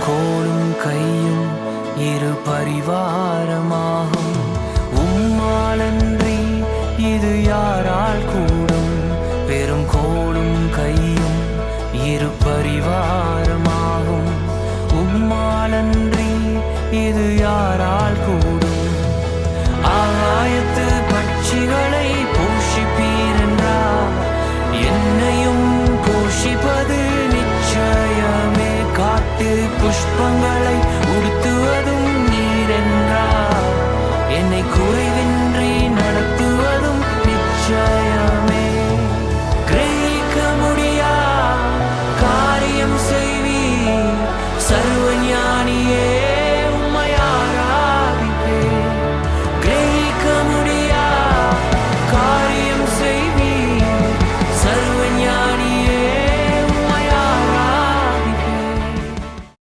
கோலும் கையும் இரு பரிவாரமாகும். உம்மாலன்றி இது யாரால் கூடும்? பெரும் கோலும் கையும் இரு பரிவாரமாகும். உம்மாலன்றி இது யாரால் கூடும்? ஆகாயத்து பட்சிகளை போஷிப்பீரென்றார், என்னையும் போஷிப்பது நிச்சயமே. காட்டு புஷ்பங்களை